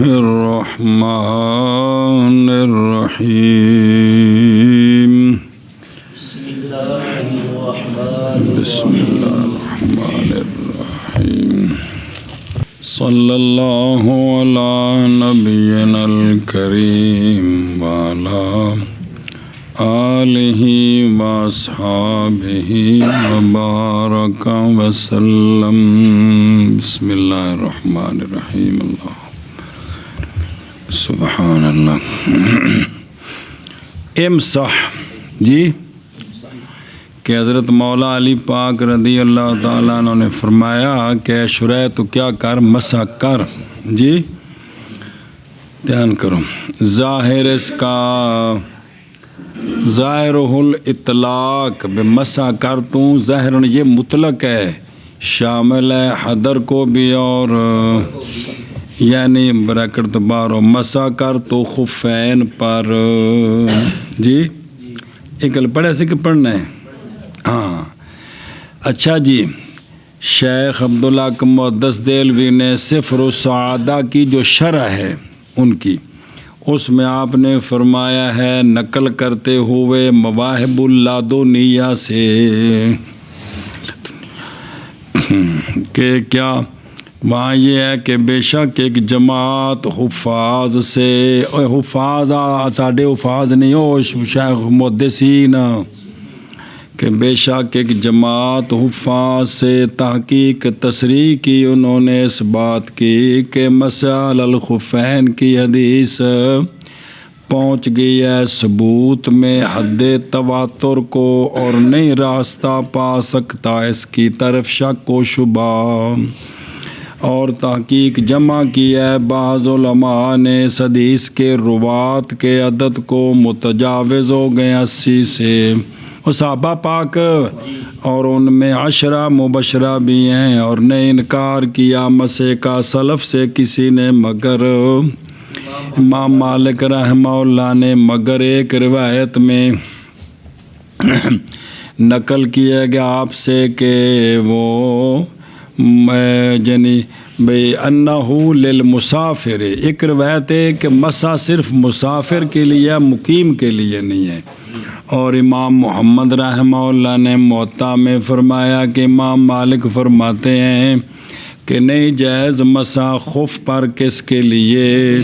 الرحمن الرحیم بسم اللہ الرحمن الرحیم صلی اللہ علی نبینا الکریم وعلی آلہ واصحابہ وبارک وسلم بسم اللہ الرحمن الرحیم اللہ سبحان اللہ امسح جی کہ حضرت مولا علی پاک رضی اللہ تعالیٰ عنہ نے فرمایا کہ شرح تو کیا کر مسح کر جی دھیان کرو ظاہر اس کا ظاہر الاطلاق بے مسح کر تو ظاہر یہ مطلق ہے شامل ہے حضر کو بھی اور یعنی بریکٹ تو بارو مسح کر تو خفین پر جی ایکل پڑھے سے کہ پڑھنا ہے ہاں اچھا جی شیخ عبداللہ محدث دہلوی نے صفر السعادہ کی جو شرح ہے ان کی اس میں آپ نے فرمایا ہے نقل کرتے ہوئے مواہب اللدنیہ سے کہ کیا وہاں یہ ہے کہ بے شک ایک جماعت حفاظ سے حفاظ ساڑھے حفاظ نہیں ہو شیخ محدثین کہ بے شک ایک جماعت حفاظ سے تحقیق تصریح کی انہوں نے اس بات کی کہ مسح الخفین کی حدیث پہنچ گئی ہے ثبوت میں حد تواتر کو اور نہیں راستہ پا سکتا اس کی طرف شک و شبہ اور تحقیق جمع کی ہے بعض علماء نے اس حدیث کے روات کے عدد کو متجاوز ہو گئے 80 سے صحابہ پاک اور ان میں 10 مبشرہ بھی ہیں اور نے انکار کیا مسح کا سلف سے کسی نے مگر امام مالک رحمہ اللہ نے مگر ایک روایت میں نقل کیا گیا آپ سے کہ وہ یعنی بھئی انہو للمسافر ایک روایت ہے کہ مسح صرف مسافر کے لیے مقیم کے لیے نہیں ہے اور امام محمد رحمہ اللہ نے موطا میں فرمایا کہ امام مالک فرماتے ہیں کہ نہیں جائز مسح خف پر کس کے لیے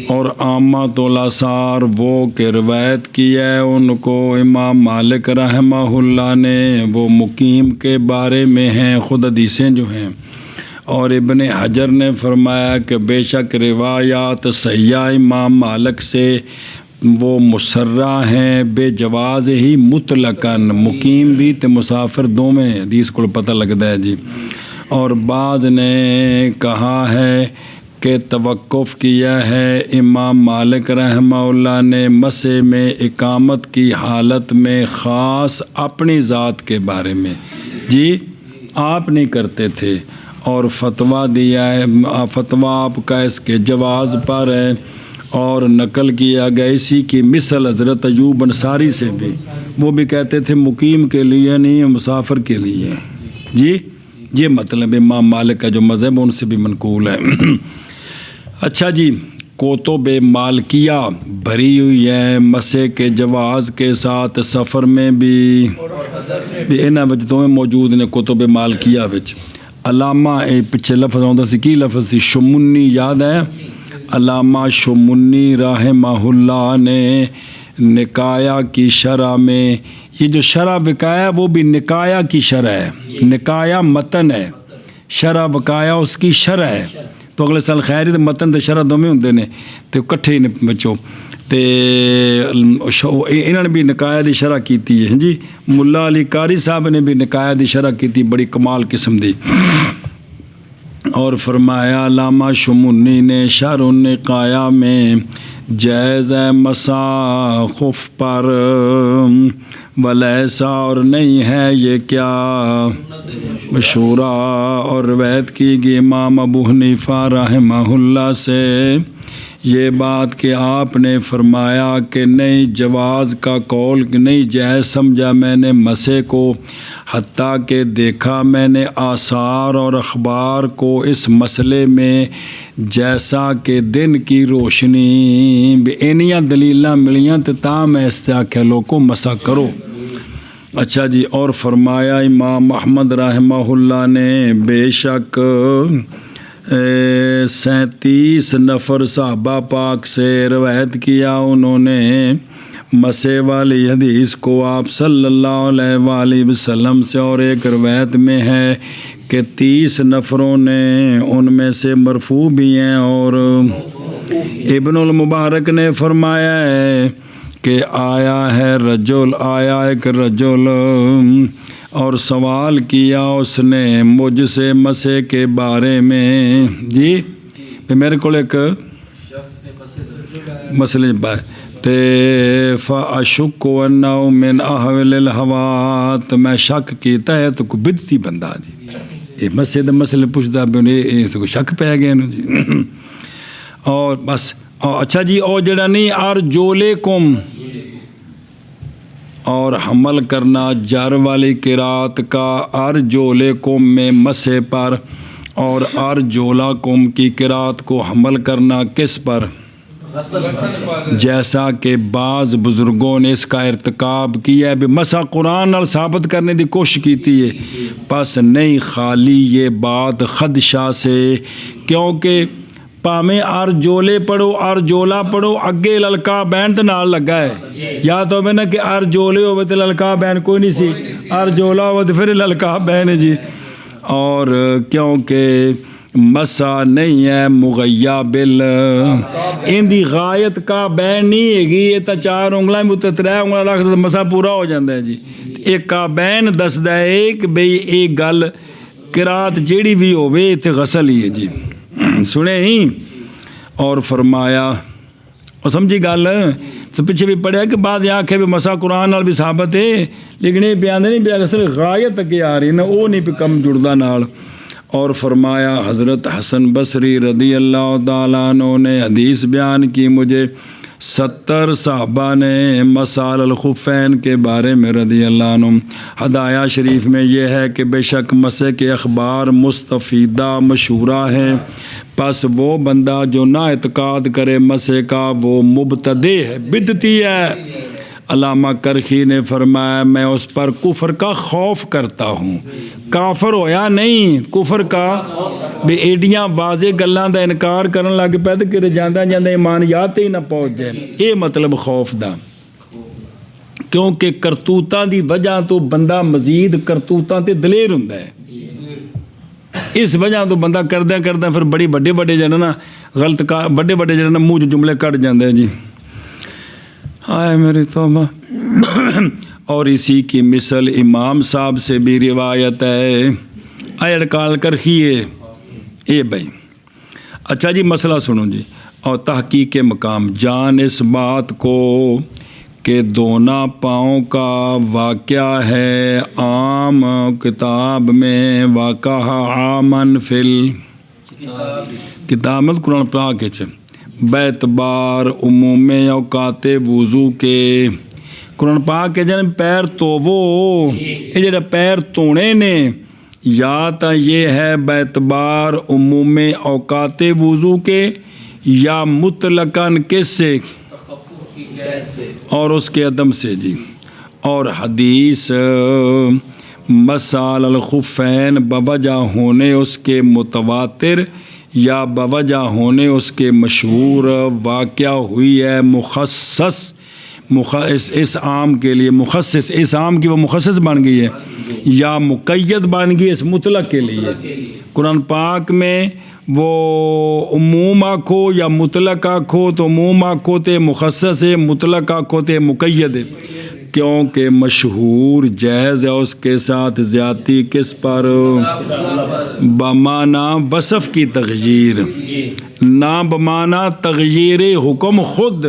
اور عامۃ الاثار وہ کہ روایت کی ہے ان کو امام مالک رحمہ اللہ نے وہ مقیم کے بارے میں ہیں خود حدیثیں جو ہیں اور ابن حجر نے فرمایا کہ بے شک روایات صحیحہ امام مالک سے وہ مسرہ ہیں بے جواز ہی مطلقاً مقیم بھی تے مسافر دو میں حدیث کو پتہ لگتا ہے جی اور بعض نے کہا ہے کہ توقف کیا ہے امام مالک رحمہ اللہ نے مسح میں اقامت کی حالت میں خاص اپنی ذات کے بارے میں جی آپ نہیں کرتے تھے اور فتویٰ دیا ہے فتویٰ آپ کا اس کے جواز پر ہے اور نقل کیا گیا اسی کی مثل حضرت ایوب انصاری سے بھی وہ بھی کہتے تھے مقیم کے لیے نہیں مسافر کے لیے جی یہ مطلب امام مالک کا جو مذہب ان سے بھی منقول ہے اچھا جی کتب مالکیہ بھری ہوئی ہے مسح کے جواز کے ساتھ سفر میں بھی انہاں وجہ میں موجود نے کتب مالکیہ وچ علامہ پچھے لفظ آتا سی کی لفظ سی شمنی یاد ہے علامہ شمنی رحمہ اللہ نے نکایا کی شرح میں یہ جو شرح وقایا وہ بھی نکایا کی شرح ہے نکایا متن ہے شرح وقایا اس کی شرح ہے تو اگلے سال خیر ہی متن تے شرح دونوں ہوندے نے تے کٹھے ہی بچو تے انہوں نے بھی نکایا دی شرح کیتی ہے جی ملا علی قاری صاحب نے بھی نکایا دی شرح کیتی بڑی کمال قسم دی اور فرمایا علامہ شمنی نے شرح النقایا میں جائز مسح خف پر ولیسا اور نہیں ہے یہ کیا مشورہ اور روایت کی گئی امام ابو حنیفہ رحمہ اللہ سے یہ بات کہ آپ نے فرمایا کہ نہیں جواز کا قول نہیں جائز سمجھا میں نے مسح کو، حتیٰ کہ دیکھا میں نے آثار اور اخبار کو اس مسئلے میں، جیسا کہ دن کی روشنی بھی اینیاں دلیلاں ملیاں تو تاں میں استعاقہ لوگوں مسح کرو۔ اچھا جی، اور فرمایا امام احمد رحمہ اللہ نے بے شک 37 نفر صحابہ پاک سے روایت کیا، انہوں نے مسح والی حدیث کو آپ صلی اللہ علیہ وآلہ وسلم سے، اور ایک روایت میں ہے کہ 30 نفروں نے، ان میں سے مرفوع بھی ہیں، اور ابن المبارک نے فرمایا ہے کہ آیا ایک رجل اور سوال کیا اس نے مجھ سے مسح کے بارے میں، جی میرے کو ایک مسئلے تے فاشک انہ من احول الہوا، تو میں شک کیتا ہے تو کوئی بدتی بندہ جی یہ مسح دے مسئلے پوچھتا کوئی شک پہ گیا نا جی۔ اور بس اچھا جی، اور جڑا نہیں ارجلکم، اور حمل کرنا جر والی قرات کا ارجلکم میں مسح پر، اور ارجلکم کی قرات کو حمل کرنا کس پر؟ جیسا کہ بعض بزرگوں نے اس کا ارتکاب کیا ہے، بھی مسح قرآن نال ثابت کرنے دی کوشش کیتی ہے، پس نہیں خالی یہ بات خدشہ سے، کیونکہ پامیں ارجولے پڑھو ارجولا پڑھو اگے للکا بین تے نال لگا ہے، یا تو میں نا کہ ارجولے ہوئے تے للکا بین کوئی نہیں سی، ارجولا ہوئے تے پھر للکا بین ہے جی۔ اور کیونکہ مسا نہیں ہے مغیبل، ان دی غایت کا بین نہیں ہے گی، یہ تا 4 انگلاں میں تے 3 انگلاں رکھ دے مسا پورا ہو جاندہ ہے جی۔ ایک کا بین دسدا ہے کہ بھئی ایک گل قرات جیڑی بھی ہوئے تے غسل ہی ہے جی، سنے ہی۔ اور فرمایا اور سمجھی گل تو پیچھے بھی پڑھیا کہ بعض آنکھیں بھی مسح قرآن نال بھی ثابت ہے، لیکن یہ بیان نہیں پیا اصل غایت اگے آ رہی نا، وہ نہیں پہ کم جڑدا نال۔ اور فرمایا حضرت حسن بصری رضی اللہ تعالیٰ عنہ نے حدیث بیان کی، مجھے 70 صحابہ نے مسال الخفین کے بارے میں رضی اللہ عنہ۔ ہدایہ شریف میں یہ ہے کہ بے شک مسح کے اخبار مستفیدہ مشہورہ ہیں، پس وہ بندہ جو نا اعتقاد کرے مسح کا وہ مبتدع ہے، بدعتی ہے۔ علامہ کرخی نے فرمایا میں اس پر کفر کا خوف کرتا ہوں، کافر ہویا نہیں، کفر کا بھی ایڈیاں واضح گلاں دا انکار کرن لگ پے تے کہ جاندہ ایمانیات ہی نہ پہنچ جائے، یہ مطلب خوف دا، کیونکہ کرتوتاں دی وجہ تو بندہ مزید کرتوتاں تے دلیر ہوندا ہے، اس وجہ تو بندہ کردہ پھر بڑی بڑے جڑے نا غلط بڑے جڑے نا منہ جملے کٹ جاندے جی، آئے میری توبہ۔ اور اسی کی مثل امام صاحب سے بھی روایت ہے، آئے اڑکال کرخیے اے بھائی۔ اچھا جی مسئلہ سنو جی، اور تحقیق مقام جان اس بات کو کہ دونوں پاؤں کا واقعہ ہے عام کتاب میں، واقع عامن فل کتاب قرآن پاک کے بیتبار عموم اوقات وضو کے، قرآن پاک کے جن پیر تووو، یہ جڑا پیر تونے نے یا تا یہ ہے بیتبار عموم اوقات وضو کے، یا مطلقاً کس سے؟ اور اس کے عدم سے جی۔ اور حدیث مسال الخفین بوجہ ہونے اس کے متواتر یا بوجہ ہونے اس کے مشہور واقعہ ہوئی ہے، مخصص اس عام کے لیے، مخصص اس عام کی وہ مخصص بن گئی ہے، یا مقید بن گئی اس مطلق کے لیے۔ قرآن پاک میں وہ عموم آکھو یا مطلق آکھو تو عموم آکھو تے مخصص ہے، مطلق آکھو تے مقید ہے، کیونکہ مشہور جائز ہے اس کے ساتھ زیادتی کس پر؟ بمعنی وصف کی تغییر، نہ بمعنی تغییر حکم خود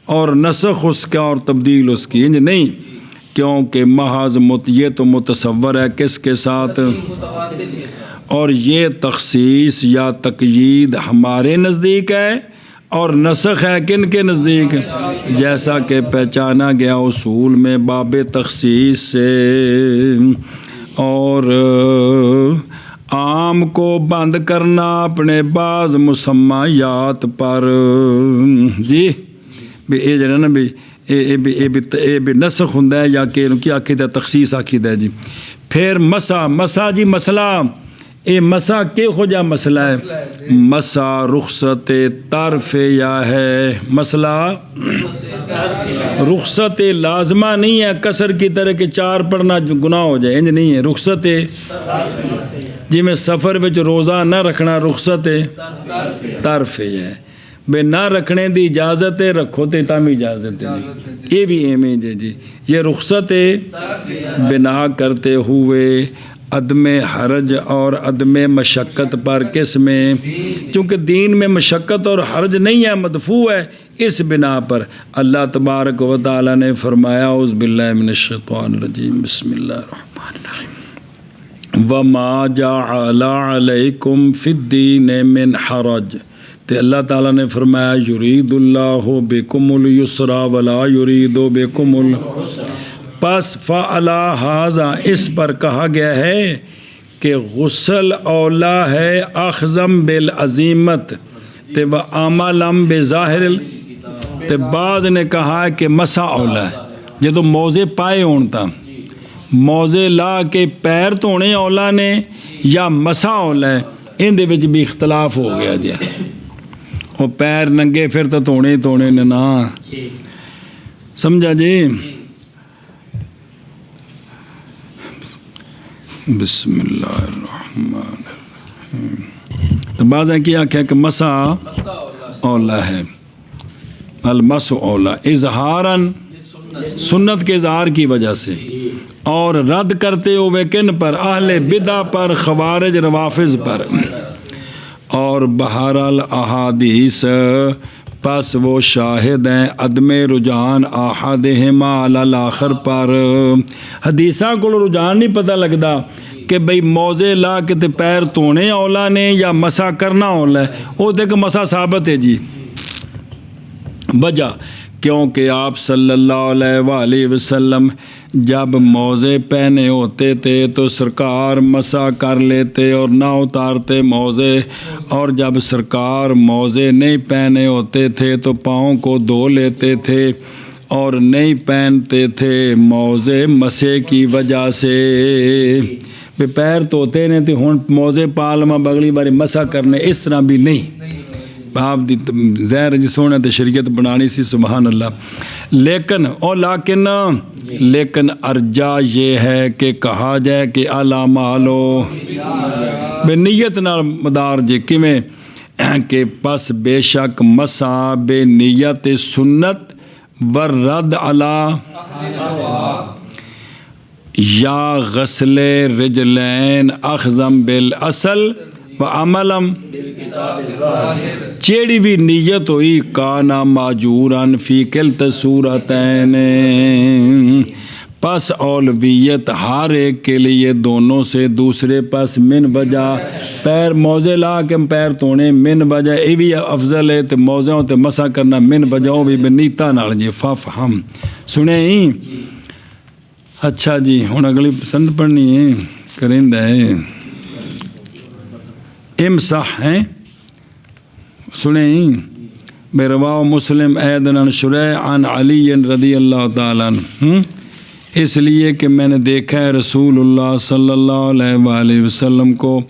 اور نسخ اس کا اور تبدیل اس کی نہیں، کیونکہ محض یہ تو متصور ہے کس کے ساتھ؟ اور یہ تخصیص یا تقیید ہمارے نزدیک ہے، اور نسخ ہے کن کے نزدیک؟ جیسا کہ پہچانا گیا اصول میں باب تخصیص سے، اور عام کو بند کرنا اپنے بعض مسمیات پر۔ جی بھی یہ جڑا نا بھی یہ بھی نسخ ہوں یا کہ کی آخید ہے تخصیص آخید ہے جی۔ پھر مسا جی مسئلہ یہ مسا کے ہو جا مسئلہ ہے؟ مسا رخصت طرف یا ہے، مسئلہ رخصت لازمہ نہیں ہے کسر کی طرح کہ 4 پڑھنا گناہ ہو جائے، انج نہیں ہے۔ رخصت جی میں سفر وچ روزہ نہ رکھنا رخصت طرف ہے، بے نہ رکھنے دی اجازت ہے، رکھو تے تم اجازت ہے جی، یہ بھی ایمیں جی۔ یہ رخصت بنا کرتے ہوئے عدم حرج اور عدم مشقت پر، کس میں؟ چونکہ دین میں مشقت اور حرج نہیں ہے، مدفوع ہے، اس بنا پر اللہ تبارک و تعالی نے فرمایا اعوذ باللہ من الشیطان الرجیم بسم اللہ الرحمن الرحیم وما جعل علیکم فی الدین من حرج، تو اللہ تعالیٰ نے فرمایا یرید اللہ بکم اليسر ولا یرید بکم پس فعلی ھذا، اس پر کہا گیا ہے کہ غسل اولا ہے اخذم بالعزیمت تے و عملم بظاہر، تے بعض نے کہا ہے کہ مسا اولا ہے جدو موزے پائے ہون تا، موزے لا کے پیر دھونے اولا نے یا مسا اولا ہے، ان دے وچ بھی اختلاف ہو گیا جی۔ وہ پیر ننگے پھر تو دھونے ہی دھونے نے نا، سمجھا جی؟ بسم اللہ الرحمن الرحیم۔ تو بعض ہیں کیا کہ مسا اولا ہے، المس اولا اظہاراً سنت کے اظہار کی وجہ سے، اور رد کرتے ہوئے کن پر؟ اہل بدع پر، خوارج روافض پر۔ اور بہرحال احادیث پس وہ شاہد ہیں عدم رجحان احدہما علی الاخر پر، حدیثاں کو رجحان نہیں پتہ لگتا کہ بھئی موزے لا کے تے پیر دھونے اولا نے یا مسا کرنا اولا ہے، وہ دیکھ مسا ثابت ہے جی۔ وجہ کیونکہ آپ صلی اللہ علیہ وآلہ وسلم جب موزے پہنے ہوتے تھے تو سرکار مسا کر لیتے اور نہ اتارتے موزے، اور جب سرکار موزے نہیں پہنے ہوتے تھے تو پاؤں کو دھو لیتے تھے اور نہیں پہنتے تھے موزے مسے کی وجہ سے۔ بے پیر دھوتے نے تو ہن موزے پالما بگلی باری مسا کرنے، اس طرح بھی نہیں، آپ دی زہر جی سونے تے شریعت بنانی سی، سبحان اللہ۔ لیکن ارجا یہ ہے کہ کہا جائے کہ علامالو بے نیت نال مدار جے کیویں کہ پس بے شک مسا بے نیت سنت ورد علا یا غسل رجلین اخذم بالاصل و عملم، چیڑی بھی نیت ہوئی کانا ماجورن فی کلت صورتین، پس اولویت ہر ایک کے لیے دونوں سے دوسرے پس من وجہ پیر موزے لا کے پیر دھونے من وجہ یہ بھی افضل ہے، تو موزوں تے مسا کرنا من وجہ وہ بھی بنیتا نال جی۔ ففہم سنیں اچھا جی، ہن اگلی پسند پڑھنی ہے کرندہ ہے امسح ہیں، سنیں بے رواہ مسلم ایدن عن شریح عن علی رضی اللہ تعالیٰ عنہ، اس لیے کہ میں نے دیکھا ہے رسول اللہ صلی اللہ علیہ وآلہ وسلم کو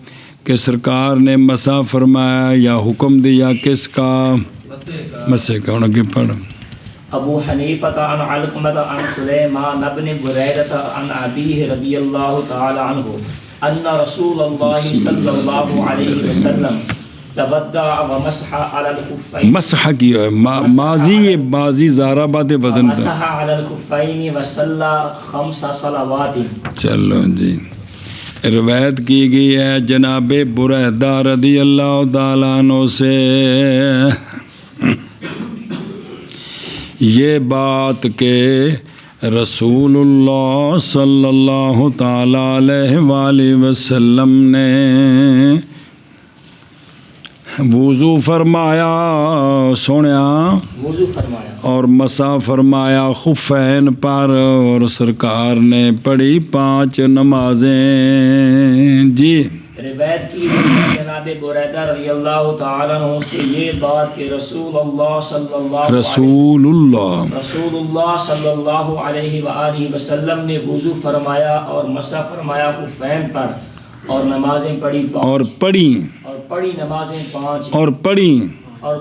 کہ سرکار نے مسا فرمایا یا حکم دیا کس کا؟ مسے کا۔ انہوں نے پڑھ ابو حنیفہ عن علقمہ عن سلیمان بن بریدہ عن ابیہ رضی اللہ تعالی عنہ ان رسول اللہ صلی اللہ علیہ وسلم تودع ومسح علی الخفین، مسح کیا ہے ماضی، ماضی زارہ بات وزن پر، مسح علی الخفین وصلی 5 صلوات۔ چلو جی، روایت کی گئی ہے جناب بریدہ رضی اللہ تعالیٰ عنہ سے یہ بات کہ رسول اللہ صلی اللہ تعالیٰ علیہ وآلہ وسلم نے وضو فرمایا سونیا وضو فرمایا اور مسا فرمایا خفین پر، اور سرکار نے پڑھی 5 نمازیں جی۔ روایت کی گئی جناب بریدہ رضی اللہ تعالیٰ عنہ سے یہ بات کہ رسول اللہ صلی اللہ علیہ وآلہ وسلم نے وضو فرمایا اور مسح فرمایا خفین پر، اور نمازیں پڑھی 5، اور پڑھی نمازیں 5، اور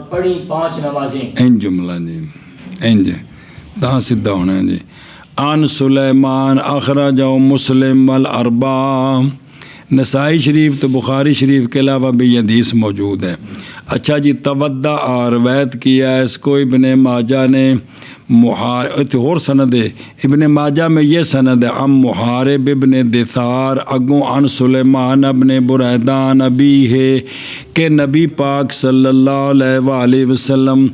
پڑھی 5 نمازیں۔ این جملہ جی، این جی تہاں سدھا ہونا ہے جی۔ عن سلیمان اخرجہ مسلم والاربعہ، نسائی شریف تو بخاری شریف کے علاوہ بھی یہ حدیث موجود ہے۔ اچھا جی، تودع روایت کیا ہے اس کو ابن ماجہ نے، اور سند ہے ابن ماجہ میں یہ سند ہے، ام محارب ابن دثار اگوں عن سلیمان ابن بریدہ نبی ہے کہ نبی پاک صلی اللہ علیہ وآلہ وسلم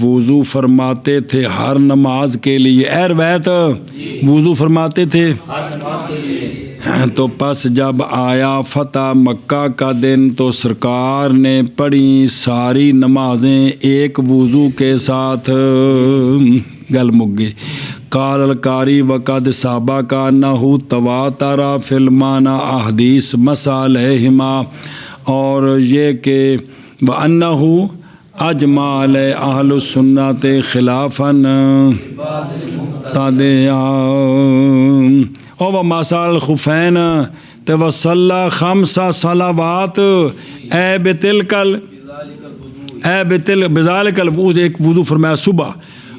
وضو فرماتے تھے ہر نماز کے لیے۔ اے روایت وضو فرماتے تھے ہر نماز کے لیے۔ تو پس جب آیا فتح مکہ کا دن تو سرکار نے پڑھی ساری نمازیں ایک وضو کے ساتھ۔ گل مگی قال القاری وقد سابق انہ تواتر فی المعنی احادیث مصالحہما، اور یہ کہ وانہ اجمع علیہ اہل السنت خلافاً او مسال الخفین توصلى 5 صلوات اے بذالک الوضو، ایک وضو فرمایا صبح،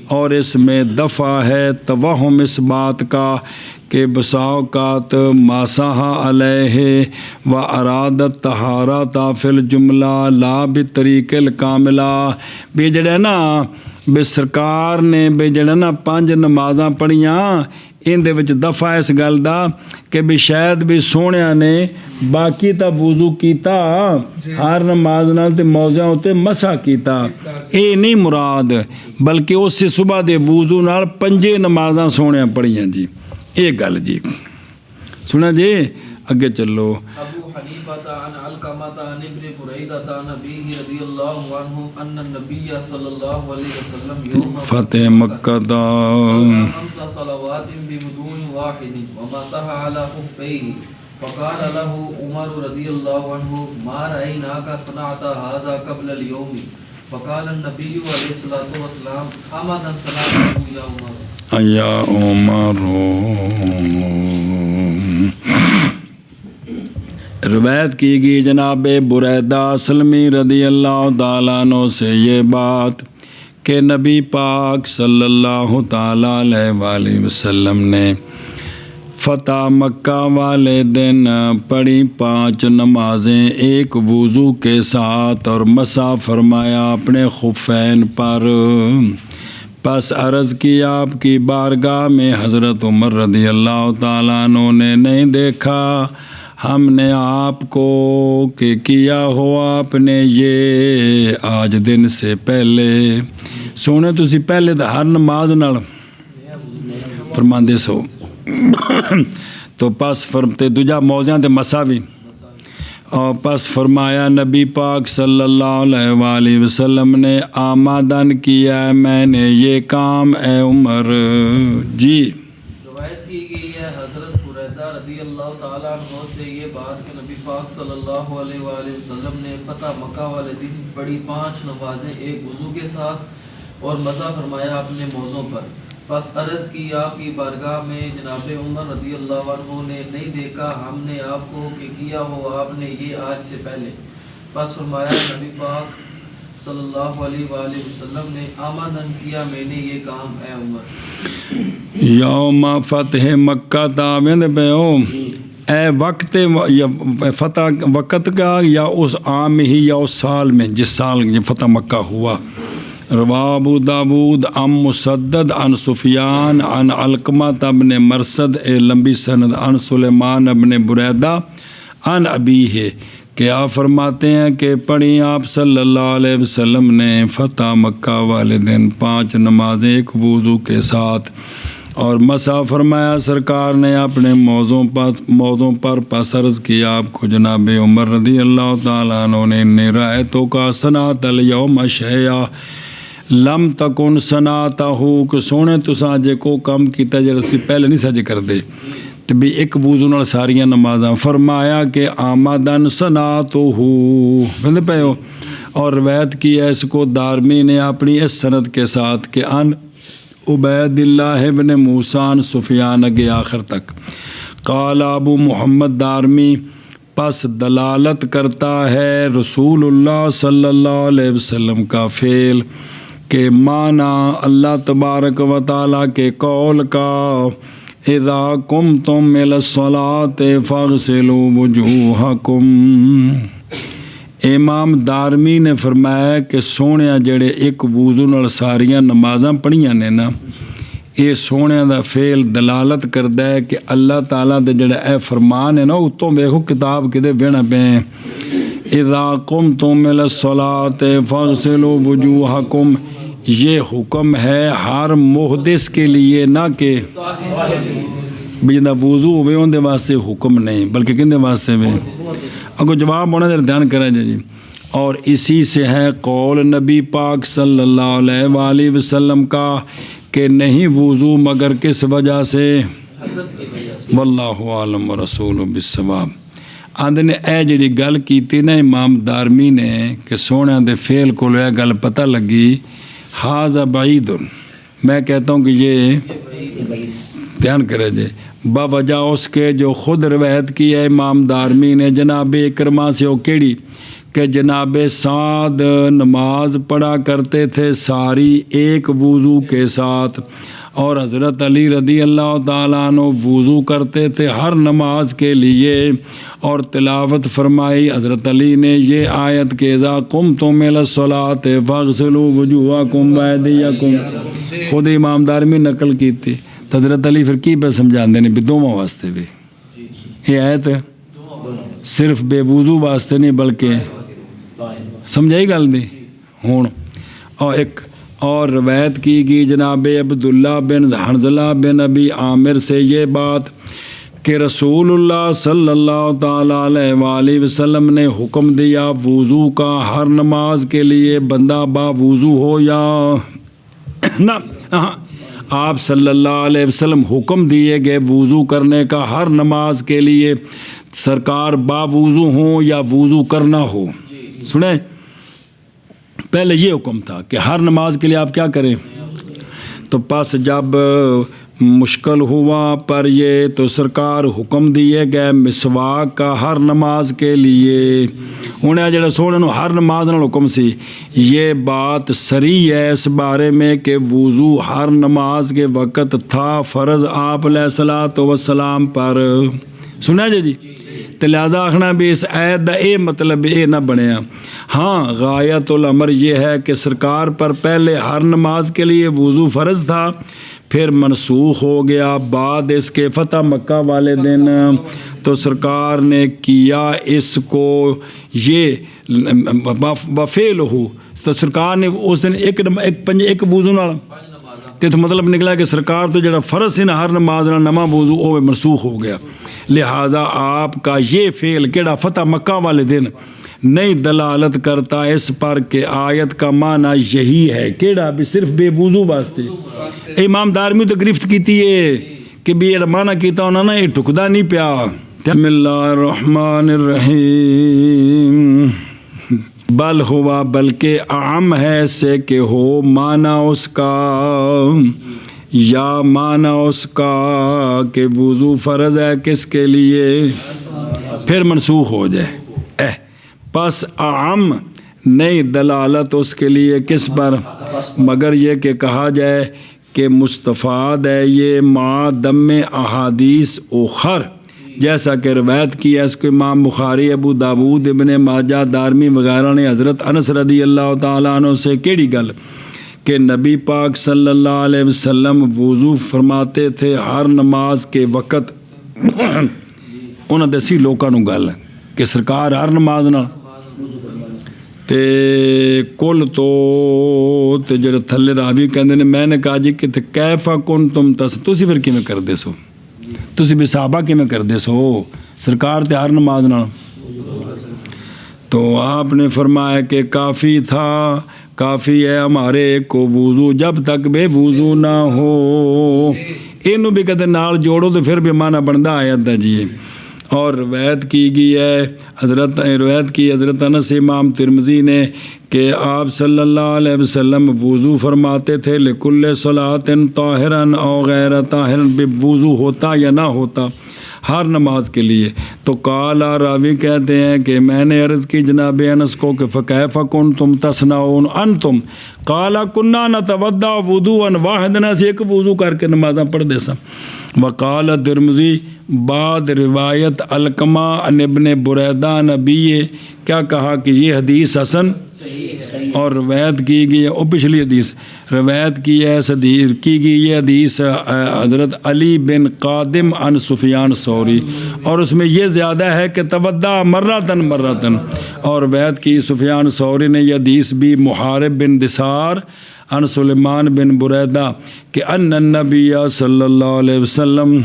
اور اس میں دفع ہے توہم اس بات کا کہ بسا اوقات مسح علیہ و ارادت طہارت فی الجملہ لا بطریق الکاملہ، بھی جڑے نا بے سرکار نے بے جڑے نا 5 نمازاں پڑھیاں، ان دے وچ دفع اس گل دا کہ بھی شاید بھی سونیا نے باقی تا وضو کیتا ہر نماز نال تے موضعاں اُتے مسح کیتا، اے نہیں مراد، بلکہ اس سے صبح دے وضو نال 5 نمازاں سونیا پڑھیاں جی۔ یہ گل جی سنا جی، اگے چلو۔ ابو حنیفہ عن علقمۃ عن ابن بریدہ عن ابیہ رضی اللہ عنہ ان النبی صلی اللہ علیہ وسلم یوم فتح مکہ دا 5 صلوات بوضوء واحد ومسح على خفيه فقال له عمر رضی اللہ عنہ ما رأیناک صنعت هذا قبل اليوم فقال النبی علیہ الصلوۃ والسلام حمدا صنعته یا عمر یا عمر۔ روایت کی گئی جناب بریدہ سلمی رضی اللہ تعالیٰ عنہ سے یہ بات کہ نبی پاک صلی اللہ تعالیٰ علیہ وآلہ وسلم نے فتح مکہ والے دن پڑھی 5 نمازیں ایک وضو کے ساتھ، اور مسح فرمایا اپنے خفین پر۔ پس عرض کی آپ کی بارگاہ میں حضرت عمر رضی اللہ تعالیٰ عنہ نے نہیں دیکھا ہم نے آپ کو کہ کیا ہو آپ نے یہ آج دن سے پہلے سونے تسی پہلے تو ہر نماز نال فرماندے سو تو پس فرمتے دوجا موضوعاں تے مسا بھی، اور پس فرمایا نبی پاک صلی اللہ علیہ وآلہ وسلم نے آمادن کیا ہے میں نے یہ کام اے عمر جی۔ روایت کی گئی ہے حضرت بریدہ رضی اللہ تعالیٰ عنہ سے یہ بات کہ نبی پاک صلی اللہ علیہ وآلہ وسلم نے فتح مکہ والے دن پڑھی 5 نمازیں ایک وضو کے ساتھ اور مسح فرمایا اپنے موضوع پر۔ پس عرض کی آپ کی بارگاہ میں جناب عمر رضی اللہ عنہ نے نہیں دیکھا ہم نے آپ کو کہ کیا ہو آپ نے یہ آج سے پہلے۔ پس فرمایا نبی پاک صلی اللہ علیہ وآلہ وسلم نے آمدن کیا میں نے یہ کام اے عمر۔ یوم فتح مکہ تابند پہ ہو اے وقت فتح وقت کا یا اس عام ہی یا اس سال میں جس سال یہ فتح مکہ ہوا۔ رواہ ابو داود عن مسدد عن سفیان عن علقمۃ ابن مرثد اے لمبی سند عن سلیمان ابن بریدہ عن ابیہ کہ آپ فرماتے ہیں کہ پڑھی آپ صلی اللہ علیہ وسلم نے فتح مکہ والے دن 5 نمازیں ایک وضو کے ساتھ، اور مسح فرمایا سرکار نے اپنے موضوع پر پس عرض کیا آپ کو جناب عمر رضی اللہ تعالیٰ عنہ نے انی رأیتو کا صنعت الیوم شیعہ لم تکن صنعتہو کہ سونے تساں جے کو کم کیتا جڑا سی پہلے نہیں سجے کر دے تو بھی ایک وضو نال ساریاں نمازاں فرمایا کہ آمدن صنعتہو بندے پہ ہو اور روایت کی ہے اس کو دارمی نے اپنی اس سند کے ساتھ کہ ان عبید اللہ ابن موسیٰ سفیان کے آخر تک قال ابو محمد دارمی پس دلالت کرتا ہے رسول اللہ صلی اللہ علیہ وسلم کا فعل کہ معنی اللہ تبارک و تعالیٰ کے قول کا اذا قمتم الی الصلاۃ فاغسلوا وجوہکم۔ امام دارمی نے فرمایا کہ سونیا جڑے ایک وضو نال ساریاں نمازاں پڑھیاں نے نا یہ سونیا دا فعل دلالت کردا ہے کہ اللہ تعالیٰ دے جڑا اے فرمان ہے نا اتوں ویکھو کتاب کدے بہنا پے اذا قمتم الی الصلاۃ فاغسلوا وجوہکم، یہ حکم ہے ہر محدث کے لیے، نہ کہ بھی جنہ وضو ہوئے ان دے واسطے حکم نہیں بلکہ کن دے واسطے میں اگو جواب ہونا ذرا دھیان کریں جی۔ اور اسی سے ہے قول نبی پاک صلی اللہ علیہ وآلہ وسلم کا کہ نہیں وضو مگر کس وجہ سے، واللہ عالم ورسول بالصواب۔ آندے نے اے جڑی گل کیتی نا امام دارمی نے کہ سونے دے فعل کو لے گل پتہ لگی ھذا بعید، میں کہتا ہوں کہ یہ دھیان کرے جے باوجہ اس کے جو خود روایت کی ہے امام دارمی نے جناب اکرمہ سے، وہ کیڑی کہ جناب سعد نماز پڑھا کرتے تھے ساری ایک وضو کے ساتھ، اور حضرت علی رضی اللہ تعالیٰ عنہ وضو کرتے تھے ہر نماز کے لیے، اور تلاوت فرمائی حضرت علی نے یہ آیت کہ اذا قمتم الی الصلاۃ فاغسلوا وجوہکم وایدیکم، خود امام دارمی نقل کی تھی۔ حضرت علی پھر کی پہ سمجھاندے نے بھی دونوں واسطے بھی یہ آیت صرف بے وضو واسطے نہیں بلکہ سمجھائی گل دی ہون۔ اور ایک اور روایت کی گئی جناب عبداللہ بن حنظلہ بن ابی عامر سے یہ بات کہ رسول اللہ صلی اللہ تعالیٰ علیہ وآلہ وسلم نے حکم دیا وضو کا ہر نماز کے لیے، بندہ با وضو ہو یا نہ، آپ صلی اللہ علیہ وسلم حکم دیے گئے وضو کرنے کا ہر نماز کے لیے، سرکار با وضو ہوں یا وضو کرنا ہو۔ سنیں پہلے یہ حکم تھا کہ ہر نماز کے لیے آپ کیا کریں، تو پس جب مشکل ہوا پر یہ تو سرکار حکم دیے گئے مسواک کا ہر نماز کے لیے، انہیں جڑا سونے نو ہر نماز نال حکم سی، یہ بات صریح ہے اس بارے میں کہ وضو ہر نماز کے وقت تھا فرض آپ علیہ الصلوۃ والسلام پر۔ سنا جی تو لہٰذا آخنا بھی اس آیت دا اے مطلب اے نہ بنیا۔ ہاں غایت الامر یہ ہے کہ سرکار پر پہلے ہر نماز کے لیے وضو فرض تھا، پھر منسوخ ہو گیا بعد اس کے فتح مکہ والے دن، تو سرکار نے کیا اس کو یہ وفعل ہو، تو سرکار نے اس دن ایک وضو نال تو مطلب نکلا کہ سرکار تو جڑا فرض سی نا ہر نماز نال نواں وضو وہ منسوخ ہو گیا، لہٰذا آپ کا یہ فعل کیڑا فتح مکہ والے دن نہیں دلالت کرتا اس پر کہ آیت کا معنی یہی ہے، کیڑا بھی صرف بے وضو واسطے۔ امام دارمی تو گرفت کیتی ہے کہ بھی یہ معنی کیتا ہونا نا یہ ٹکدا نہیں پیا۔ بسم اللہ الرحمن الرحیم، بل ہوا بلکہ عام ہے سے کہ ہو معنی اس کا یا معنی اس کا کہ وضو فرض ہے کس کے لیے، پھر منسوخ ہو جائے۔ پس عام نہیں دلالت اس کے لیے کس پر، مگر یہ کہ کہا جائے کہ مستفاد ہے یہ ما دم احادیث اخر، جیسا کہ روایت کی ہے اس کو امام بخاری، ابو داود، ابن ماجہ، دارمی وغیرہ نے حضرت انس رضی اللہ تعالیٰ عنہ سے کیڑی گل کہ نبی پاک صلی اللہ علیہ وسلم وضو فرماتے تھے ہر نماز کے وقت۔ انہوں نے دسی لوگوں کو گل کہ سرکار ہر نماز نہ تے کل تو جڑے تھلے راوی کہندے نے میں نے کہا جی کہ کیفا کنتم تسی پھر کیویں کردے سو تسی بھی صحابہ کیویں کردے سو سرکار تے ہر نماز نال تو آپ نے فرمایا کہ کافی تھا کافی ہے ہمارے کو وضو جب تک بے وضو نہ ہو اینو بھی کہتے نال جوڑو تو پھر بھی معنی بندا آیت دا جی اور روایت کی گئی ہے روایت کی حضرت انس امام ترمذی نے کہ آپ صلی اللہ علیہ وسلم وضو فرماتے تھے لکل صلاۃ طاہرا او غیر طاہر وضو ہوتا یا نہ ہوتا ہر نماز کے لیے تو قالا راوی کہتے ہیں کہ میں نے عرض کی جناب انس کو کہ فکیف کنتم تصنعون انتم قالا کنا نتودع وضوءا واحدا سے ایک وضو کر کے نمازاں پڑھ دے سا وقال ترمذی بعد روایت علقمہ ان ابن بریدہ نبی کیا کہا کہ یہ حدیث حسن اور روایت کی گئی ہے وہ پچھلی حدیث روایت کی ہے صدیر کی گئی یہ حدیث حضرت علی بن قادم عن سفیان ثوری اور اس میں یہ زیادہ ہے کہ تودع مرتن اور روایت کی سفیان ثوری نے یہ حدیث بھی محارب بن دثار عن سلیمان بن بریدہ کہ ان النبی صلی اللہ علیہ وسلم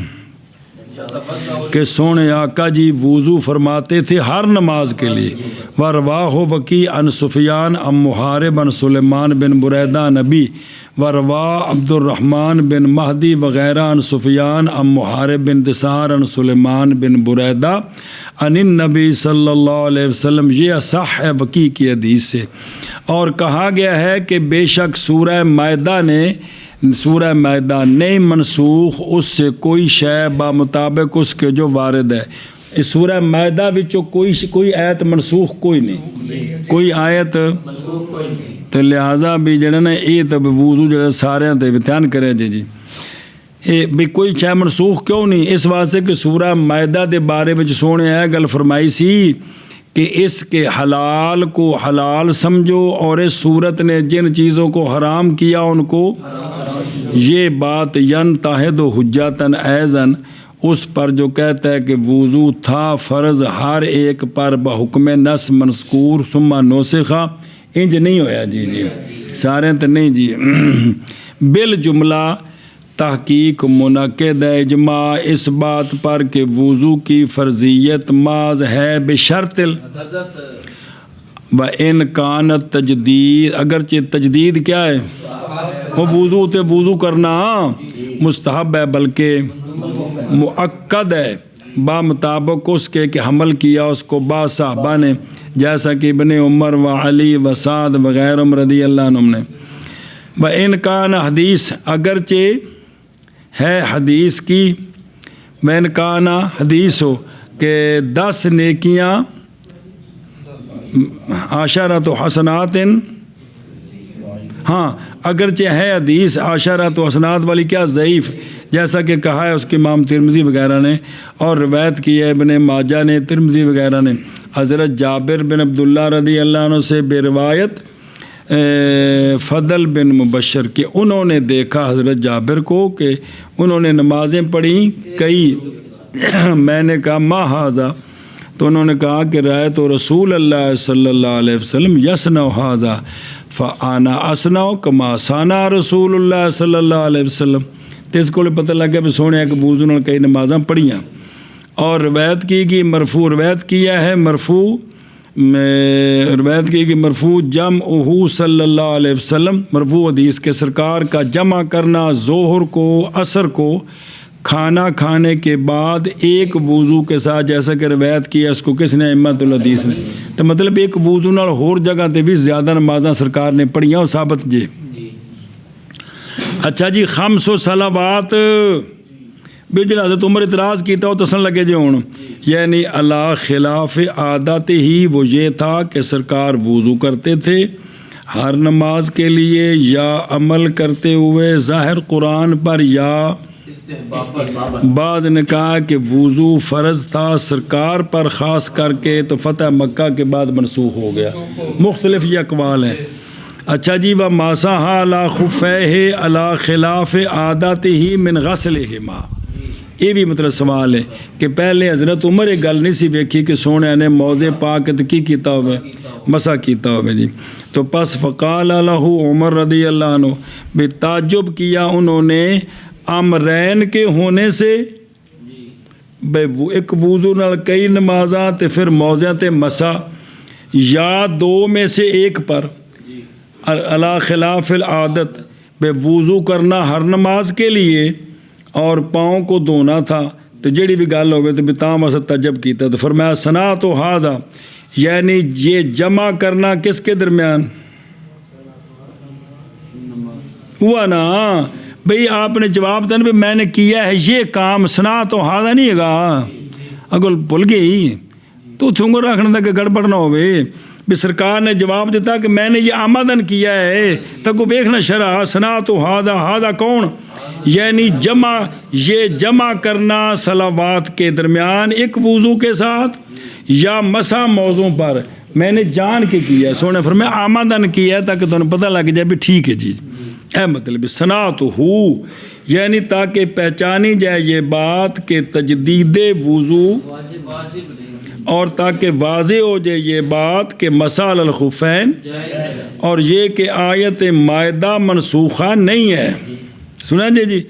کہ سونے آقا جی وضو فرماتے تھے ہر نماز کے لیے ورواہ وکی عن سفیان عن محارب عن سلیمان بن بریدہ نبی ورواہ عبد الرحمن بن مہدی وغیرہ عن سفیان عن محارب بن دثار عن سلیمان بن بریدہ عن النبی صلی اللہ علیہ وسلم یہ اصح ہے وکی کی حدیث سے اور کہا گیا ہے کہ بے شک سورہ مائدہ نہیں منسوخ اس سے کوئی شے بمطابق اس کے جو وارد ہے اس سورہ مائدہ وچوں کوئی آیت منسوخ کوئی نہیں کوئی آیت تو لہٰذا بھی جڑا نا یہ تو وضو جڑا سارے تے دھیان کرے جی یہ بھی کوئی شے منسوخ کیوں نہیں اس واسطے کہ سورہ مائدہ دے بارے وچ سونے ہے گل فرمائی سی کہ اس کے حلال کو حلال سمجھو اور اس صورت نے جن چیزوں کو حرام کیا ان کو یہ بات ینتہد حجتاً ایزن اس پر جو کہتا ہے کہ وضو تھا فرض ہر ایک پر بحکم نس منذکور ثم نسخہ انج نہیں ہویا جی سارے تو نہیں جی بالجملہ تحقیق منعقد اجماع اس بات پر کہ وضو کی فرضیت محض ہے بشرط و ان کانت تجدید اگرچہ تجدید کیا ہے وہ وضو کرنا مستحب ہے بلکہ مؤکد ہے بمطابق اس کے کہ حمل کیا اس کو بعض صحابہ نے جیسا کہ ابن عمر و علی و سعد وغیرہ رضی اللہ عنہم نے و ان کان حدیث اگرچہ ہے حدیث کی وین کانا حدیث ہو کہ 10 نیکیاں عشرۃ حسنات ہاں اگرچہ ہے حدیث عشرۃ حسنات والی کیا ضعیف جیسا کہ کہا ہے اس کے امام ترمذی وغیرہ نے اور روایت کی ہے ابن ماجہ نے ترمذی وغیرہ نے حضرت جابر بن عبداللہ رضی اللہ عنہ سے بے روایت فضل بن مبشر کہ انہوں نے دیکھا حضرت جابر کو کہ انہوں نے نمازیں پڑھی کئی میں نے کہا ما ھذا تو انہوں نے کہا کہ رأیت رسول اللہ صلی اللہ علیہ وسلم یصنع ھذا فانا اصنع کما صنع رسول اللہ صلی اللہ علیہ وسلم تو اس کو پتہ لگ گیا بھی سونے کہ وضو نال کئی نمازاں پڑھیاں اور روایت کی کہ مرفوع روایت کیا ہے مرفوع مرفوع جمع صلی اللہ علیہ وسلم مرفوع حدیث کے سرکار کا جمع کرنا ظہر کو عصر کو کھانا کھانے کے بعد ایک وضو کے ساتھ جیسا کہ روایت کیا اس کو کس نے ائمۃ الحدیث نے تو مطلب ایک وضو نال ہور جگہ تے بھی زیادہ نمازاں سرکار نے پڑھیاں اور ثابت جی اچھا جی 500 صلوات بیجل حضرت عمر اعتراض کیتا ہو تسن لگے جو ہوں یعنی اللہ خلاف عادت ہی وہ یہ تھا کہ سرکار وضو کرتے تھے ہر نماز کے لیے یا عمل کرتے ہوئے ظاہر قرآن پر یا بعض نے کہا کہ وضو فرض تھا سرکار پر خاص کر کے تو فتح مکہ کے بعد منسوخ ہو گیا مختلف یہ اقوال ہیں اچھا جی و ماساہا علی خفیہ علی خلاف عادت ہی من غسلہما یہ بھی مطلب سوال ہے کہ پہلے حضرت عمر ایک گل نہیں سی ویکھی کہ سونے نے موضع پاک کی کیتا ہوئے مسا کیتا ہوئے جی. تو پس فقال لہ عمر رضی اللہ عنہ بھی تعجب کیا انہوں نے امرین کے ہونے سے بھئی ایک وضو نال کئی نمازاں تے پھر موضع تے مسا یا دو میں سے ایک پر علی خلاف العادت بے وضو کرنا ہر نماز کے لیے اور پاؤں کو دھونا تھا تو جڑی بھی گل ہوئے تو بتام اسد تعجب کیتا تو فرمایا صنعت و حاضہ یعنی یہ جمع کرنا کس کے درمیان ہوا نا بھئی آپ نے جواب دیا نا میں نے کیا ہے یہ کام صنعت و حاضہ نہیں ہے گا اگل بھول گئی تو تھنگو رکھنا تھا کہ گڑبڑ نہ ہوئے بھی سرکار نے جواب دیتا کہ میں نے یہ آمدن کیا ہے تک وہ بیکھنا شرع صنعت و حاضہ کون یعنی یہ جمع کرنا صلوات کے درمیان ایک وضو کے ساتھ یا مسا موضوع پر میں نے جان کے کیا ہے سونے فرمایا آمدن کیا ہے تاکہ تمہیں پتہ لگ جائے بھی ٹھیک ہے جی اے مطلب صنعت ہو یعنی تاکہ پہچانی جائے یہ بات کہ تجدید وضو اور تاکہ واضح ہو جائے یہ بات کہ مسال الخفین اور یہ کہ آیت مائدہ منسوخہ نہیں ہے سنا جی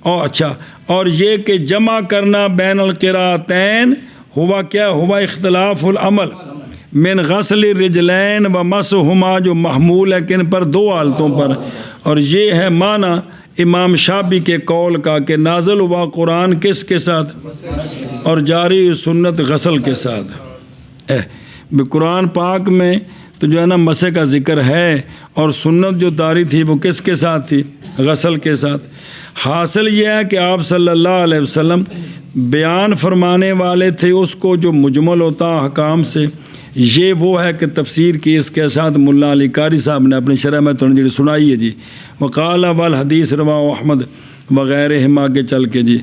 اور اچھا اور یہ کہ جمع کرنا بین القراءتین ہوا کیا ہوا اختلاف العمل من غسل الرجلین و مسہما جو محمول ہے کن پر دو حالتوں پر اور یہ ہے معنی امام شافعی کے قول کا کہ نازل ہوا قرآن کس کے ساتھ اور جاری سنت غسل کے ساتھ قرآن پاک میں تو جو ہے نا مسح کا ذکر ہے اور سنت جو جاری تھی وہ کس کے ساتھ تھی غسل کے ساتھ حاصل یہ ہے کہ آپ صلی اللہ علیہ وسلم بیان فرمانے والے تھے اس کو جو مجمل ہوتا حکام سے یہ وہ ہے کہ تفسیر کی اس کے ساتھ ملا علی قاری صاحب نے اپنی شرح میں تو جی سنائی ہے جی وقال والحدیث رواہ احمد وغیرہ ہم آگے چل کے جی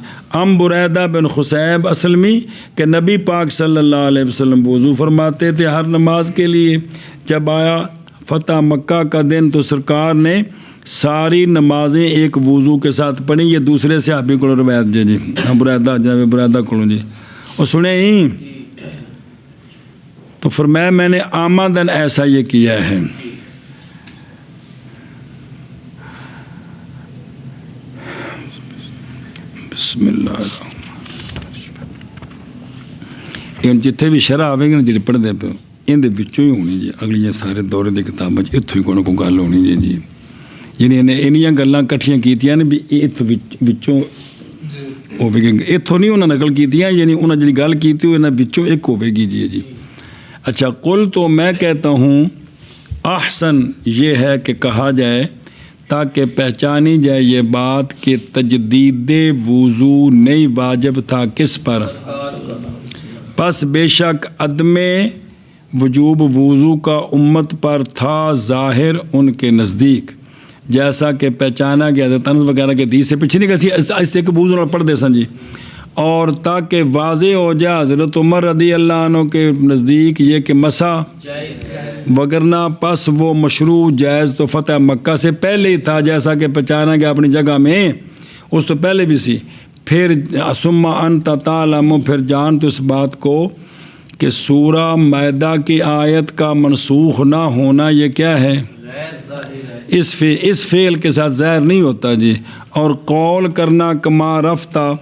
بریدہ بن خصیب اسلمی کہ نبی پاک صلی اللہ علیہ وسلم وضو فرماتے تھے ہر نماز کے لیے جب آیا فتح مکہ کا دن تو سرکار نے ساری نمازیں ایک وضو کے ساتھ پڑھی یہ دوسرے صحابی کو روایت جی بریدہ جناب بریدہ کو جی اور سنیں ہی تو فرمایا میں نے آمدن ایسا یہ کیا ہے بسم اللہ الرحمن جتنے بھی شرح آئے گا نا جی پڑھتے پہ اندر وچوں ہی ہونی جی اگلی سارے دورے کی کتابیں اتوں ہی کوئی نہ کوئی گل ہونی جی جی یعنی انہیاں گلاں کٹھیاں کیتیاں نے بھی اتوں وچوں ہوے گی اتوں نہیں انہاں نقل کیتیاں یعنی انہاں جی گل کیتی ہوئی انہاں وچوں ایک ہوے گی جی جی اچھا قل تو میں کہتا ہوں احسن یہ ہے کہ کہا جائے تاکہ پہچانی جائے یہ بات کہ تجدید وضو نہیں واجب تھا کس پر پس بے شک عدم وجوب وضو کا امت پر تھا ظاہر ان کے نزدیک جیسا کہ پہچانا گیا حضرت انس وغیرہ کے حدیث سے پیچھے نہیں کسی ایسے کہ وضو نہ پڑھ دے سن جی اور تاکہ واضح ہو جائے حضرت عمر رضی اللہ عنہ کے نزدیک یہ کہ مسا وگرنہ پس وہ مشروع جائز تو فتح مکہ سے پہلے ہی تھا جیسا کہ پہچانا گیا اپنی جگہ میں اس تو پہلے بھی سی پھر ثم انت تعلم پھر جان تو اس بات کو کہ سورہ مائدہ کی آیت کا منسوخ نہ ہونا یہ کیا ہے اس فعل کے ساتھ ظاہر نہیں ہوتا جی اور قول کرنا کما رفتہ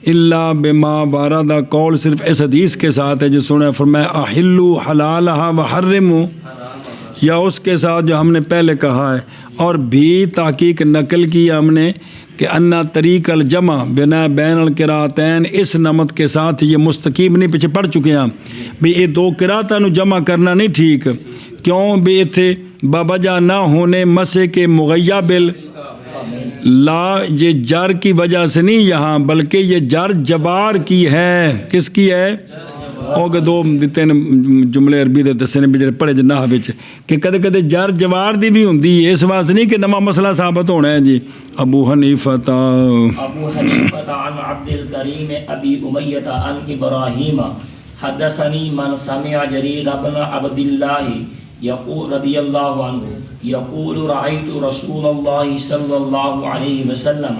اللہ بما واردہ قول صرف اس حدیث کے ساتھ ہے جو سنیں فرمایا احلو حلالہا وحرمو یا اس کے ساتھ جو ہم نے پہلے کہا ہے اور بھی تحقیق نقل کی ہم نے کہ انا طریق الجمع بنا بین القراءتین اس نمت کے ساتھ یہ مستقیم نہیں پیچھے پڑھ چکے ہیں بھی یہ دو قراءتاں نو جمع کرنا نہیں ٹھیک کیوں بھی اتھے بوجہ نہ ہونے مسے کے مغیبل لا یہ جر کی وجہ سے نہیں یہاں بلکہ یہ جر جبار کی ہے کس کی ہے اور دو دیتے ہیں جملے عربی دے دسے نے بھی پڑھے جناح بچ کہ کدے کدے جر جوار دی بھی ہوندی ہے اس واسطے نہیں کہ نما مسئلہ ثابت ہونا ہے جی ابو حنیفہ عن عبد الکریم ابی امیہ عن ابراہیم حدثنی من سمع جریر ابن عبد اللہ یقول رضی اللہ عنہ یقول رأیت رسول اللہ صلی اللہ علیہ وسلم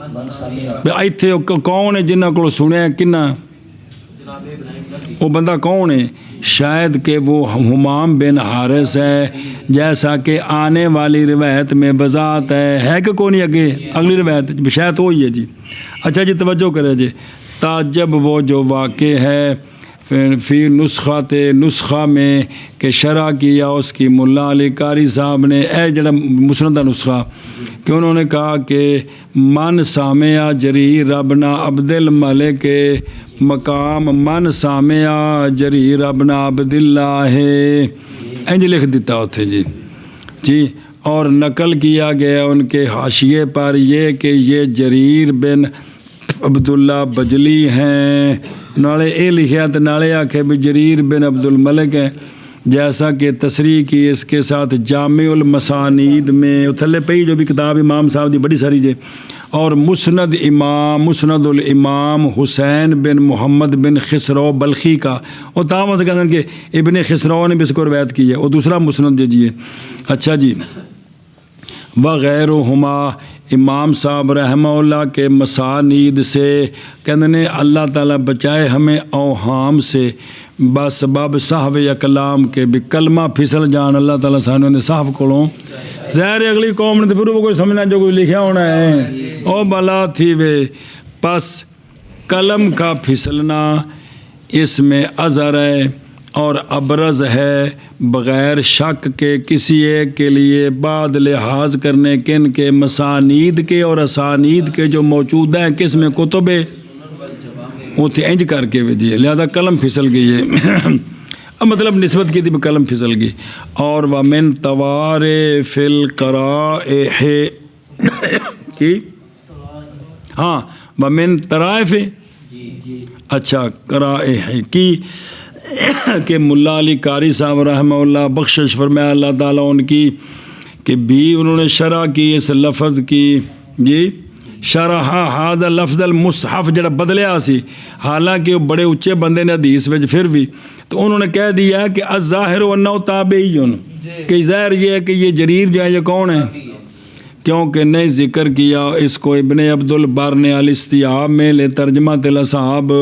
بھی ਇੱਥੇ ਕੌਣ ਹੈ ਜਿਨ੍ਹਾਂ ਕੋਲ ਸੁਣਿਆ ਕਿੰਨਾ جناب ابراہیم لکھی وہ بندہ کون ہے؟ شاید کہ وہ حمام بن حارث ہے، جیسا کہ آنے والی روایت میں وضاحت ہے کہ کون ہی اگے اگلی روایت شاید وہی ہے جی۔ اچھا جی توجہ کرے جی، تعجب وہ جو واقع ہے فی نسخہ میں کہ شرح کیا اس کی ملا علی قاری صاحب نے، اے جڑا مسندہ نسخہ، کہ انہوں نے کہا کہ من سامعہ جریر ربنا عبد الملک مقام من سامعہ جریر ربنا عبد اللہ انج لکھ دیتا ہوتے جی۔ اور نقل کیا گیا ان کے حاشیے پر یہ کہ یہ جریر بن عبداللہ بجلی ہیں، نالے اے لکھیا تو نالے آکھے بھی جریر بن عبد الملک ہیں، جیسا کہ تصریح کی اس کے ساتھ جامع المسانید میں اتھلے پہی جو بھی کتاب امام صاحب دی بڑی ساری جے، اور مسند الامام حسین بن محمد بن خسرو بلخی کا، اور تاہم سے کہتے ہیں کہ ابن خسرو نے بھی اس کو روایت کی ہے، اور دوسرا مسند جی ہے۔ اچھا جی، وغیرہما امام صاحب رحمہ اللہ کے مسانید سے کہنے اللہ تعالیٰ بچائے ہمیں اوہام سے بسبب صاحب اکلام کے بھی کلمہ پھسل جان اللہ تعالیٰ سانوں صاحب کولوں ظاہر اگلی قوم نے پھر وہ کوئی سمجھنا جو کوئی لکھا ہونا ہے او بلا تھی وے، پس قلم کا پھسلنا اس میں اظہر ہے اور ابرز ہے بغیر شک کے کسی ایک کے لیے بعد لحاظ کرنے کن کے مسانید کے اور اسانید کے جو موجود ہیں کس میں کتب وہ تھے انج کر کے بھی لہذا قلم پھسل گئی ہے اب مطلب نسبت کی تھی قلم پھسل گئی۔ اور ومن توار فی القرائح کی ہاں ومن طرائف اچھا قرائح کی کہ ملا علی قاری صاحب رحمہ اللہ بخشش فرمایا اللہ تعالیٰ ان کی کہ بھی انہوں نے شرح کی اس لفظ کی جی، شرح حاضر لفظ المصحف جڑا بدلیا سی، حالانکہ وہ بڑے اچھے بندے نے حدیث میں پھر بھی تو انہوں نے کہہ دیا کہ الظاہر انہ تابعیون، کہ ظاہر یہ ہے کہ یہ جریر جو ہے یہ کون ہے، کیونکہ نہیں ذکر کیا اس کو ابن عبد البر نے الاستیاب میں لے ترجمہ تلا صاحب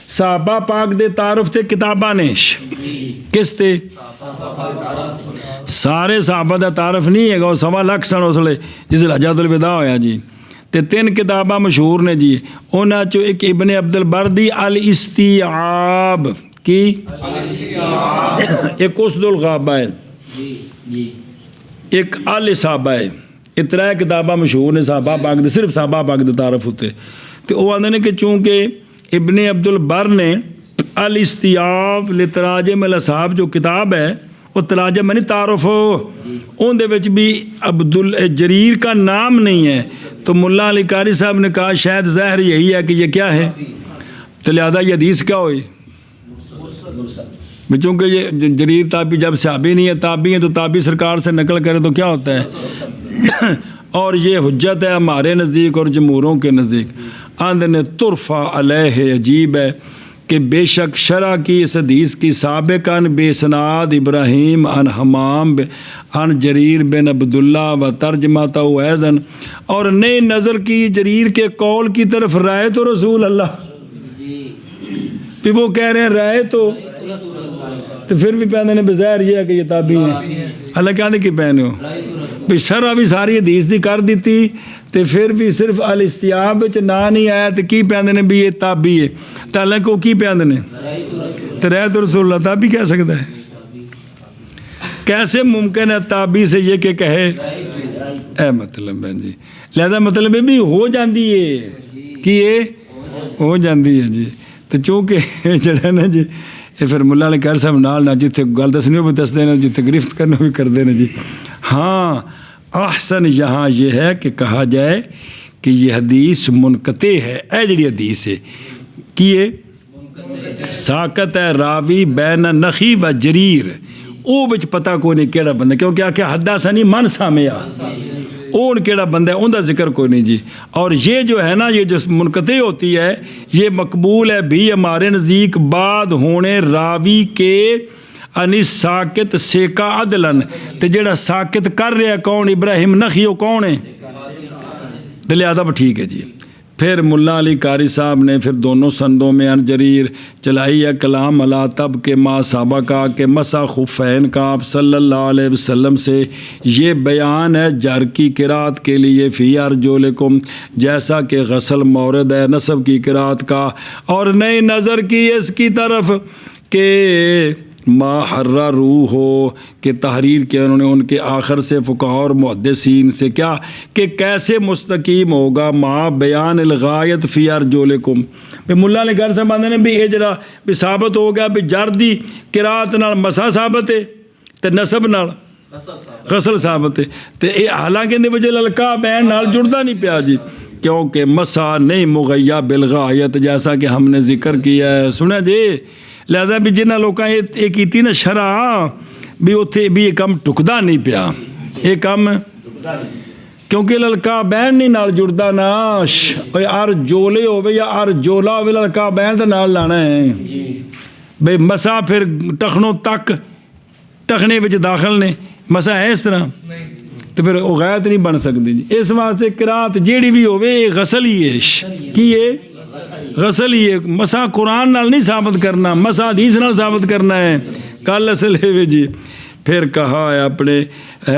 صحابہ پاک دے تعارف تے کتاباں نے کس تے سارے صحابہ دا تعارف نہیں ہے گا، 1.25 لاکھ سن اس لئے جس حجۃ الوداع ہویا جی، تے 3 کتاباں مشہور نے جی، انہاں چو ایک ابن عبد البر دی الاستیاب کی، ایک اسد الغابہ ہے، ایک الاصابہ ہے، اتنا کتاباں مشہور نے صحابہ پاک دے، صرف صحابہ پاک دے تعارف ہوتے، تو وہ آندے نے کہ چونکہ ابن عبد البر نے الاستیاب لتراجم الاصحاب جو کتاب ہے وہ تراجم یعنی تعارف ان دے وچ بھی عبد الجریر کا نام نہیں ہے، تو ملا علی قاری صاحب نے کہا شاید ظاہر یہی ہے کہ یہ کیا ہے، تو لہذا یہ حدیث کیا ہوئی، چونکہ یہ جریر تابعی جب صحابی نہیں ہے تابعی ہیں تو تابعی سرکار سے نقل کرے تو کیا ہوتا ہے اور یہ حجت ہے ہمارے نزدیک اور جمہوروں کے نزدیک۔ آندھ نے طرفہ علیہ عجیب ہے کہ بے شک شرح کی اس حدیث کی سابقاً بے سناد ابراہیم عن حمام عن جریر بن عبداللہ و ترجمہ ایضاً، اور نئی نظر کی جریر کے قول کی طرف رائے تو رسول اللہ، پھر وہ کہہ رہے ہیں رائے تو پھر بھی پہنے نے بظاہر یہ ہے کہ یہ تابعی ہیں، اللہ کہنے کی پہنے ہو بھی شرح بھی ساری حدیث دی کر دیتی تے پھر بھی صرف الاستیاب وچ نہ نہیں آیا تے کی پہنے نے بھی یہ تابعی ہے، تو اللہ کو کی پہنے نے تو رائے تو رسول اللہ تابعی کہہ سکتا ہے، کیسے ممکن ہے تابعی سے یہ کہ کہے اے مطلب ہے جی، لہذا مطلب ہے بھی ہو جاندی ہے کہ یہ ہو جاندی ہے جی، تو چونکہ جڑا نا جی یہ پھر ملا علی قاری صاحب نال نہ جتھے گل دسنی ہو بھی دس دینا، جتھے گرفت کرنا بھی کر دینا جی۔ ہاں احسن یہاں یہ ہے کہ کہا جائے کہ یہ حدیث منقطع ہے، اے جڑی حدیث ہے کہ یہ ساکت ہے راوی بین نخی و جریر، او بچ پتہ کوئی نہیں کیڑا بندہ، کیونکہ آکھا حدثنی من سامعہ، اون کیڑا بندہ ہے ان دا ذکر کوئی نہیں جی۔ اور یہ جو ہے نا یہ جو منقطع ہوتی ہے یہ مقبول ہے بھی ہمارے نزدیک بعد ہونے راوی کے انی ساکت سیکا عدلن، تے جڑا ساکت کر رہا کون ابراہیم نخی وہ کون ہے، تو لہٰذا ٹھیک ہے جی. پھر ملا علی قاری صاحب نے پھر دونوں سندوں میں عن جریر چلائی ہے کلام علا تب کے ما سابقہ کے مسا خفین کا آپ صلی اللہ علیہ وسلم سے یہ بیان ہے جر کی قرات کے لیے فی ارجلکم جیسا کہ غسل مورد ہے نصب کی قرات کا، اور نئی نظر کی اس کی طرف کہ ما حررو ہو کہ تحریر کیا انہوں نے ان کے آخر سے فقہاء اور محدثین سے کیا کہ کیسے مستقیم ہوگا ما بیان الغایت فی ارجلکم. بھی ملا نے گھر سے باندھے نے بھی یہ جڑا بھی ثابت ہو گیا بھی جر دی قرات نال مسا ثابت ہے تے نصب نال غسل ثابت ہے، تے یہ حالانکہ اندے وجہ للکا بین نال جڑدا نہیں پیا جی، کیونکہ مسا نہیں مغیا بالغایت جیسا کہ ہم نے ذکر کیا ہے. سنیا جی لہذا بھی جنہ لوگوں یہ کیتی نا شرح بھی اتنے بھی یہ کم ٹکدا نہیں پیا، یہ کم کیونکہ للکا بین نہیں نال جڑدا نا، ار جولے ہوئے یا ار جولا ہوئے للکا بین تو نال لانا ہے بھئی مسا پھر ٹخنوں تک ٹخنے وچ داخل نے مسا ہے اس طرح تو پھر وہ غایت نہیں بن سکتی جی. اس واسطے قرات جیڑی بھی ہوئے یہ غسل ہی ہے کی ہے غسل ہی ہے، مسا قرآن نال نہیں ثابت کرنا، مسا حدیث نال ثابت کرنا ہے. کل اصل ہے جی. پھر کہا ہے اپنے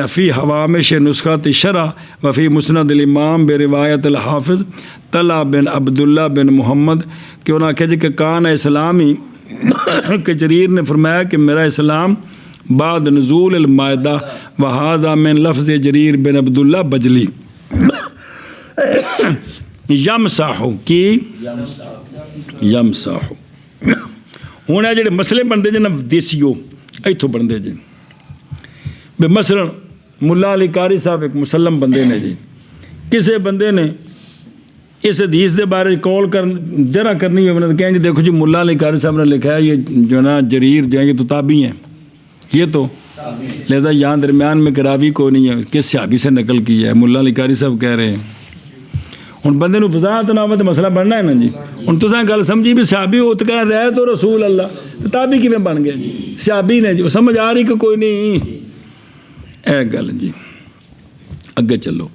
فی حوامش نسخۃ شرح وفی مسند الامام بروایت الحافظ طلحہ بن عبداللہ بن محمد کیوں نہ کہ جی کہ کان اسلامی کہ جریر نے فرمایا کہ میرا اسلام بعد نزول المائدہ وہذا من لفظ جریر بن عبداللہ بجلی یمساحو کی یمساحو. ہوں یہ جڑے مسئلے بنتے جی نا دیسیو اتوں بنتے جی بے مثلاً ملا علی قاری صاحب ایک مسلم بندے نے جی، کسی بندے نے اس حدیث دے بارے کال جرا کرنی ہوئی تو کہیں جی دیکھو جی ملا علی قاری صاحب نے لکھا ہے یہ جو نا جریر جو ہے یہ تو تابعی ہیں، یہ تو لہذا یہاں درمیان میں کراوی کو نہیں ہے، کس صحابی سے نقل کی ہے ملا علی قاری صاحب کہہ رہے ہیں. ہوں بندے نو وضاحت نہ ہو تو مسئلہ بننا ہے نا جی. ہوں تو گل سمجھی بھی صحابی ہو تو کہہ رہے تو رسول اللہ تابعی کیویں بن گیا جی، صحابی نے جی سمجھ آ رہی کہ کوئی نہیں اے گل جی. اگے چلو.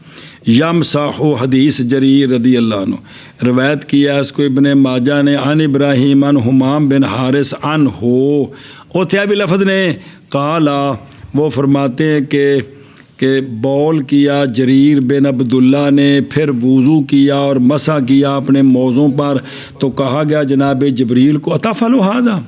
یمساحو حدیث جریر رضی اللہ عنہ روایت کیا اس کو ابن ماجہ نے عن ابراہیم عن حمام بن حارث عن ہو اوتھے بھی لفظ نے قالا وہ فرماتے ہیں کہ بول کیا جریر بن عبداللہ نے پھر وضو کیا اور مسح کیا اپنے موضوع پر تو کہا گیا جناب جبریل کو اتفعلوا ھذا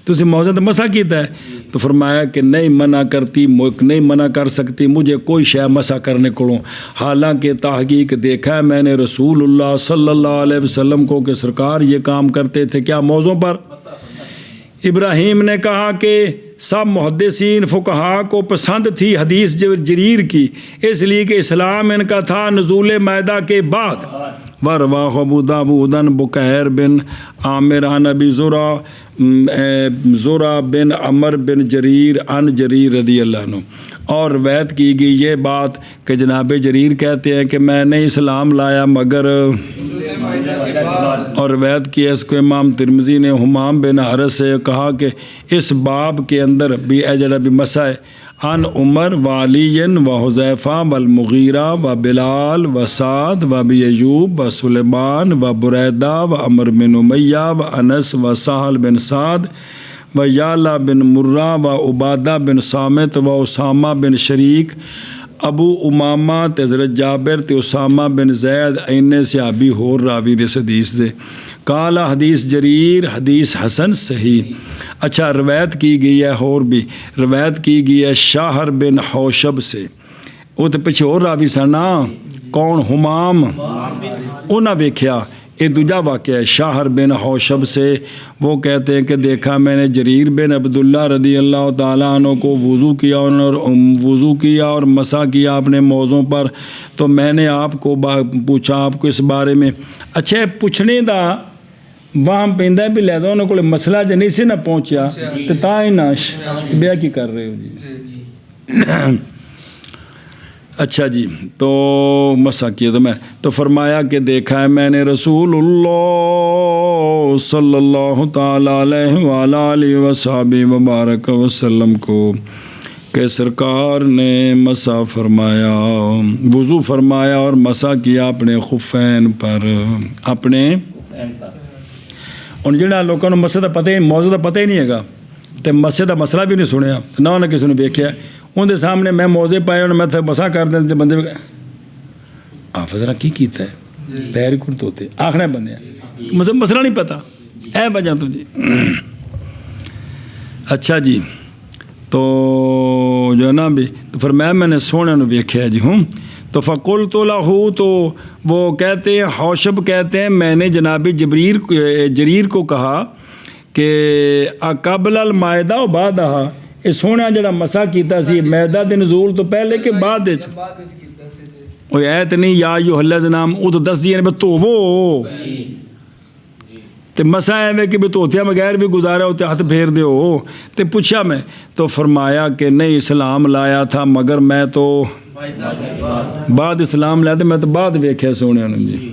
تو اسے موضوع تو مسح کیتا ہے تو فرمایا کہ نہیں منع کرتی نہیں منع کر سکتی مجھے کوئی شے مسح کرنے کو، حالانکہ تحقیق دیکھا ہے میں نے رسول اللہ صلی اللہ علیہ وسلم کو کہ سرکار یہ کام کرتے تھے کیا موضوع پر. ابراہیم نے کہا کہ سب محدثین فقہاء کو پسند تھی حدیث جریر کی اس لیے کہ اسلام ان کا تھا نزول مائدہ کے بعد. ورواہ ابو داؤد بکیر بن عامر عن ابی زرع بن عمر بن جریر عن جریر رضی اللہ عنہ. اور روایت کی گئی یہ بات کہ جناب جریر کہتے ہیں کہ میں نے اسلام لایا مگر، اور روایت کی اس کو امام ترمذی نے حمام بن حارث سے کہا کہ اس باب کے اندر بھی اے جڑا بھی مسا ہے عن عمر و علی و حذیفہ و المغیرہ و بلال و سعد و ابی ایوب و سلیمان و بریدہ و عمر بن امیہ و انس و سہل بن سعد و یعلا بن مرہ و عبادہ بن صامت و اسامہ بن شریک ابو امامہ حضرت جابر تے اسامہ بن زید اینے صحابی ہور راوی اس حدیث دے. کالا حدیث جریر حدیث حسن صحیح. اچھا روایت کی گئی ہے اور بھی روایت کی گئی ہے شاہر بن حوشب سے، وہ تو پیچھے اور راوی سن نا کون حمام انہاں ویکھیا. یہ دوجا واقعہ ہے شاہر بن حوشب سے، وہ کہتے ہیں کہ دیکھا میں نے جریر بن عبداللہ رضی اللہ تعالیٰ عنہ کو وضو کیا اور مسح کیا اپنے موضوع پر تو میں نے آپ کو پوچھا آپ کو اس بارے میں. اچھا پوچھنے دا وہاں پہندا ہے بھی لہذا انہوں کو مسئلہ جو نہیں سے نہ پہنچیا تو تا ہی ناش بیا کی کر رہے ہو جی. اچھا جی تو مسح کیا تو میں تو فرمایا کہ دیکھا ہے میں نے رسول اللہ صلی اللہ تعالیٰ علیہ وآلہ وصحبہ وبارک وسلم کو کہ سرکار نے مسح فرمایا، وضو فرمایا اور مسح کیا اپنے خفین پر، اپنے ہن جہاں لوگوں کو مسح کا پتہ ہی موضوع کا پتہ ہی نہیں ہے تو مسح کا مسئلہ بھی نہیں سنیا، نہ انہیں کسی نے ویکھیا، اندر سامنے میں موزے پائے انہیں میں مسح کر دیں تو بندے آپ ذرا کی کیتا ہے پیر کن دھوتے آخر بندے مسئلہ نہیں پتا اے وجہ تو جی۔ اچھا جی، تو جو ہے نا بھی تو فرمایا میں نے سونے نو ویکھیا جی ہوں، تو فقلت لہ، تو وہ کہتے ہیں حوشب کہتے ہیں میں نے جناب جریر کو کہا کہ قبل المائدہ و بعدہ، یہ سونا جڑا مسح کیتا سی میدہ دے نزول تو پہلے کہ بعد وچ، وہ ایت نہیں یا ایھا الذین آمنوا، تو دس دیے نے دھوو تے مسح ایویں کہ بھی دھوتیا بغیر بھی گزارا ہوتے ہاتھ پھیر دیو، تے پوچھا میں تو فرمایا کہ نہیں اسلام لایا تھا مگر میں تو بعد اسلام لایا تو میں تو بعد ویکھیا سونے نے جی۔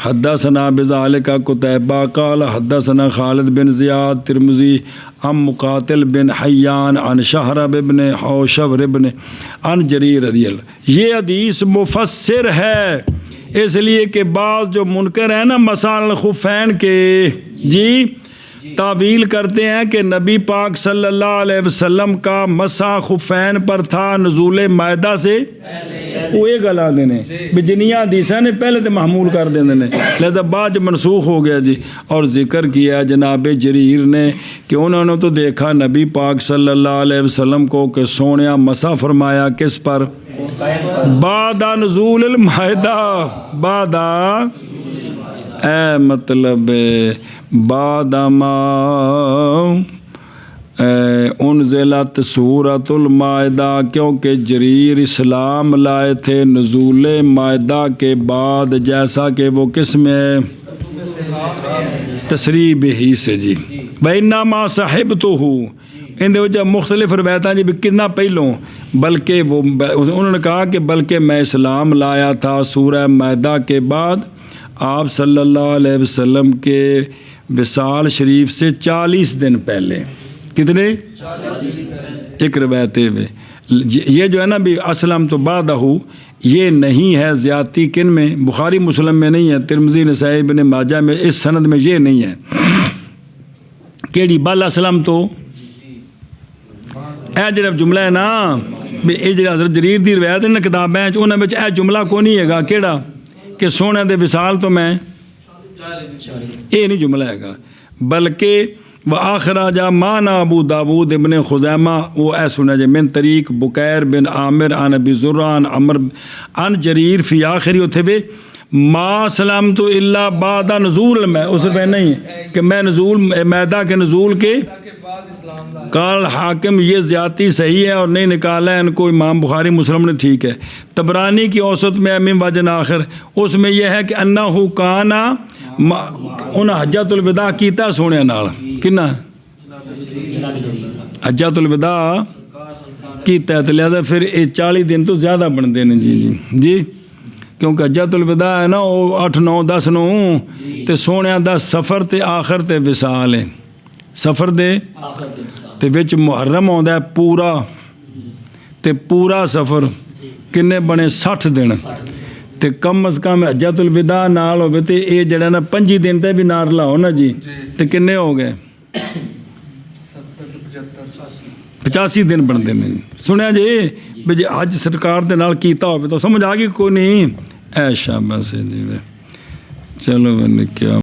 حدثنا بذالک قتیبہ قال حدثنا خالد بن زیاد ترمذی عن مقاتل بن حیان عن شہرب بن حوشب بن عن جریر رضی اللہ۔ یہ حدیث مفسر ہے، اس لیے کہ بعض جو منکر ہیں نا مسح الخفین کے جی تعویل کرتے ہیں کہ نبی پاک صلی اللہ علیہ وسلم کا مسح خفین پر تھا نزول مائدہ سے، وہ یہ گل آدھے نے بھی جنیاں حدیثاں نے پہلے تو محمول کر دیندے نے لہذا بعد منسوخ ہو گیا جی۔ اور ذکر کیا جناب جریر نے کہ انہوں نے تو دیکھا نبی پاک صلی اللہ علیہ وسلم کو کہ سونیا مسح فرمایا کس پر؟ بعد نزول المائدہ، بعد اے مطلب بعد ما انزلت سورۃ المائدہ، کیونکہ جریر اسلام لائے تھے نزول مائدہ کے بعد، جیسا کہ وہ کس میں تسریح ہی سے جی۔ بینما صحبتہ، ان وجہ مختلف روایتاں جی بھی کتنا پہلوں، بلکہ وہ انہوں نے کہا کہ بلکہ میں اسلام لایا تھا سورہ مائدہ کے بعد آپ صلی اللہ علیہ وسلم کے وصال شریف سے 40 دن پہلے۔ کتنے؟ ایک روایت میں یہ جو ہے نا بھی اسلم تو بعدہ، یہ نہیں ہے زیادتی کن میں؟ بخاری مسلم میں نہیں ہے، ترمذی نسائی ابن ماجہ میں، اس سند میں یہ نہیں ہے کیڑی بل اسلم تو اے جڑا جملہ ہے نا بھی اے جڑا حضرت جریر دی روایت ہے نا کتابیں انہاں وچ اے جملہ کو نہیں ہے گا کیڑا کہ سونے دے وصال تو میں یہ نہیں جملہ ہے گا، بلکہ وآخرج مانا ابو داود ابن خزیمہ، وہ اے سنا جائے من طریق بکیر بن عامر عن ابی زرع عن عمر عن جریر فی آخری ہوتے ہوئے ما سلامت الا بعد نزول میں، اس پہ نہیں کہ میں نزول میدہ کے نزول کے قال حاکم، یہ زیادتی صحیح ہے اور نہیں نکالا ہے ان کو امام بخاری مسلم نے ٹھیک ہے۔ طبرانی کی اوسط میں من وجہ آخر اس میں یہ ہے کہ انہو کانا انہاں حجۃ الوداع کیتا سونے نال، کنا حجۃ الوداع کیتا ہے، تو لہذا پھر یہ 40 دن تو زیادہ بنتے ہیں جی جی جی، کیونکہ حجۃ الوداع ہے نا وہ 8 9 10 نو تے سونے دا سفر تے آخر تے وصال ہے، سفر دے تے وچ محرم آندا ہے پورا، تے پورا سفر کنے بنے 60 دن، تے کم از کم حجۃ الوداع نال ہوے تے اے جڑا نا 25 دن تے بھی نار لاؤ نا جی، تے کنے ہو گئے 85 دن بنتے ہیں۔ سنیا جی بھی جی حج سرکار دے نال کیتا ہوے تو سمجھ آ گئی کوئی نہیں؟ اے شاباش جی، چلو میں نے کیا